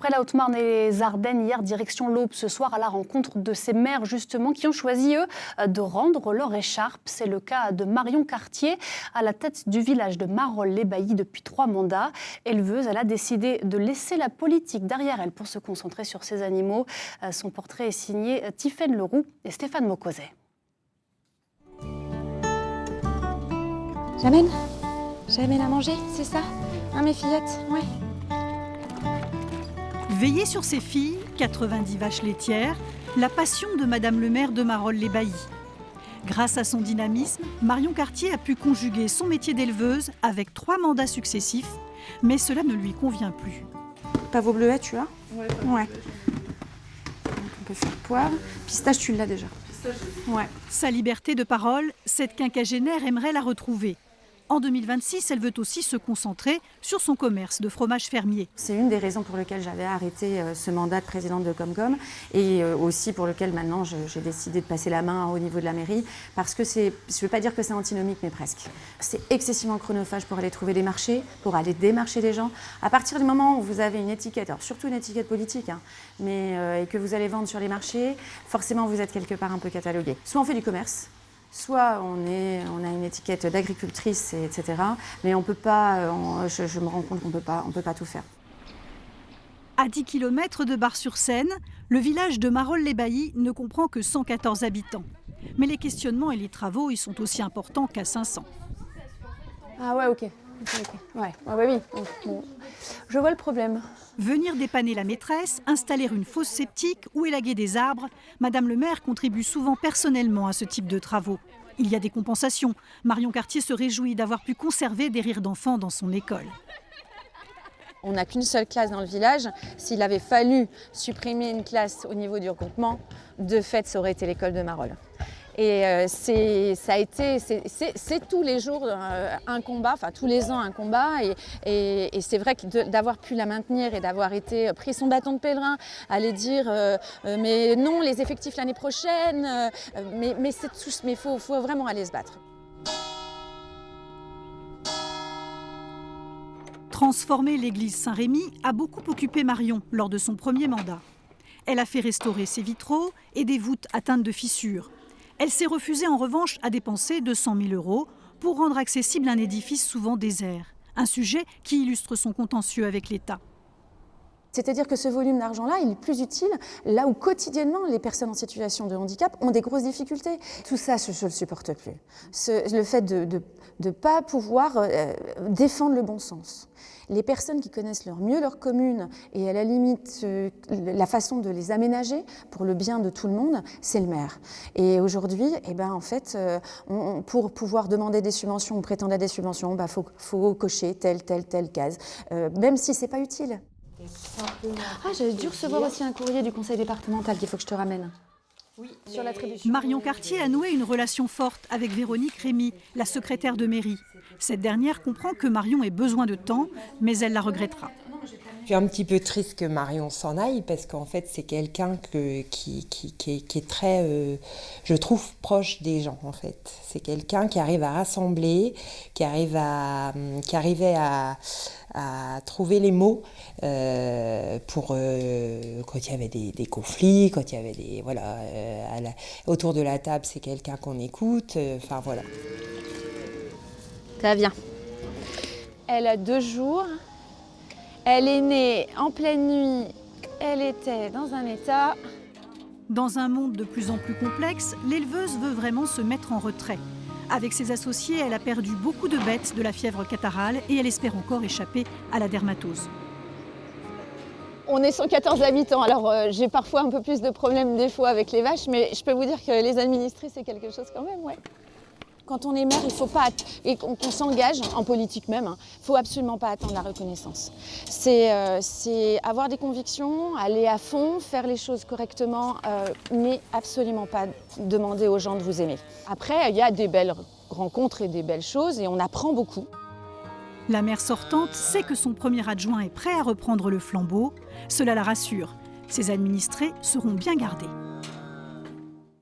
Après la Haute-Marne et les Ardennes, hier, direction l'Aube ce soir à la rencontre de ces maires justement qui ont choisi, eux, de rendre leur écharpe. C'est le cas de Marion Cartier, à la tête du village de Marolles-les-Baillis depuis 3 mandats. Éleveuse, elle a décidé de laisser la politique derrière elle pour se concentrer sur ses animaux. Son portrait est signé Tiffaine Leroux et Stéphane Mocozet. J'amène à manger, c'est ça, hein, mes fillettes? Ouais. Veiller sur ses filles, 90 vaches laitières, la passion de Madame le maire de Marolles-les-Baillis. Grâce à son dynamisme, Marion Cartier a pu conjuguer son métier d'éleveuse avec 3 mandats successifs, mais cela ne lui convient plus. Pavot bleuet, tu as? Ouais. On peut faire poivre. Pistache, tu l'as déjà? Ouais. Sa liberté de parole, cette quinquagénaire aimerait la retrouver. En 2026, elle veut aussi se concentrer sur son commerce de fromage fermier. C'est une des raisons pour lesquelles j'avais arrêté ce mandat de présidente de Comcom et aussi pour lequel maintenant j'ai décidé de passer la main au niveau de la mairie parce que je ne veux pas dire que c'est antinomique, mais presque. C'est excessivement chronophage pour aller trouver des marchés, pour aller démarcher des gens. À partir du moment où vous avez une étiquette, alors surtout une étiquette politique, hein, et que vous allez vendre sur les marchés, forcément vous êtes quelque part un peu catalogué. Soit on fait du commerce, soit on a une étiquette d'agricultrice, etc. Mais on peut pas, je me rends compte qu'on peut pas tout faire. À 10 km de Bar-sur-Seine, le village de Marolles-les-Baillis ne comprend que 114 habitants. Mais les questionnements et les travaux y sont aussi importants qu'à 500. Ah ouais, ok. Ouais, ah bah oui. Bon. Je vois le problème. Venir dépanner la maîtresse, installer une fosse septique ou élaguer des arbres, Madame le maire contribue souvent personnellement à ce type de travaux. Il y a des compensations. Marion Cartier se réjouit d'avoir pu conserver des rires d'enfants dans son école. On n'a qu'une seule classe dans le village. S'il avait fallu supprimer une classe au niveau du regroupement, de fait, ça aurait été l'école de Marolles. Et c'est tous les jours un combat, enfin tous les ans un combat. Et c'est vrai que d'avoir pu la maintenir et d'avoir été pris son bâton de pèlerin, aller dire mais non, les effectifs l'année prochaine, mais faut vraiment aller se battre. Transformer l'église Saint-Rémy a beaucoup occupé Marion lors de son premier mandat. Elle a fait restaurer ses vitraux et des voûtes atteintes de fissures. Elle s'est refusée en revanche à dépenser 200 000 € pour rendre accessible un édifice souvent désert. Un sujet qui illustre son contentieux avec l'État. C'est-à-dire que ce volume d'argent-là, il est plus utile là où quotidiennement les personnes en situation de handicap ont des grosses difficultés. Tout ça, je ne le supporte plus. Le fait de ne pas pouvoir défendre le bon sens. Les personnes qui connaissent mieux leur commune et à la limite la façon de les aménager pour le bien de tout le monde, c'est le maire. Et aujourd'hui, en fait, pour pouvoir demander des subventions ou prétendre à des subventions, faut cocher telle case, même si c'est pas utile. Ah, j'avais dû recevoir aussi un courrier du conseil départemental qu'il faut que je te ramène. Oui, sur l'attribution. Marion Cartier a noué une relation forte avec Véronique Rémy, la secrétaire de mairie. Cette dernière comprend que Marion ait besoin de temps, mais elle la regrettera. Je suis un petit peu triste que Marion s'en aille parce qu'en fait c'est quelqu'un qui est très, je trouve, proche des gens en fait. C'est quelqu'un qui arrive à rassembler, qui arrivait à trouver les mots pour quand il y avait des conflits, quand il y avait autour de la table, c'est quelqu'un qu'on écoute. Enfin voilà. Ça vient. Elle a 2 jours. Elle est née en pleine nuit. Elle était dans un état. Dans un monde de plus en plus complexe, l'éleveuse veut vraiment se mettre en retrait. Avec ses associés, elle a perdu beaucoup de bêtes de la fièvre catarrhale et elle espère encore échapper à la dermatose. On est 114 habitants, alors j'ai parfois un peu plus de problèmes des fois avec les vaches, mais je peux vous dire que les administrer, c'est quelque chose quand même, ouais. Quand on est maire, il faut pas, et qu'on s'engage, en politique même, il ne faut absolument pas attendre la reconnaissance. C'est avoir des convictions, aller à fond, faire les choses correctement, mais absolument pas demander aux gens de vous aimer. Après, il y a des belles rencontres et des belles choses, et on apprend beaucoup. La maire sortante sait que son premier adjoint est prêt à reprendre le flambeau. Cela la rassure. Ses administrés seront bien gardés.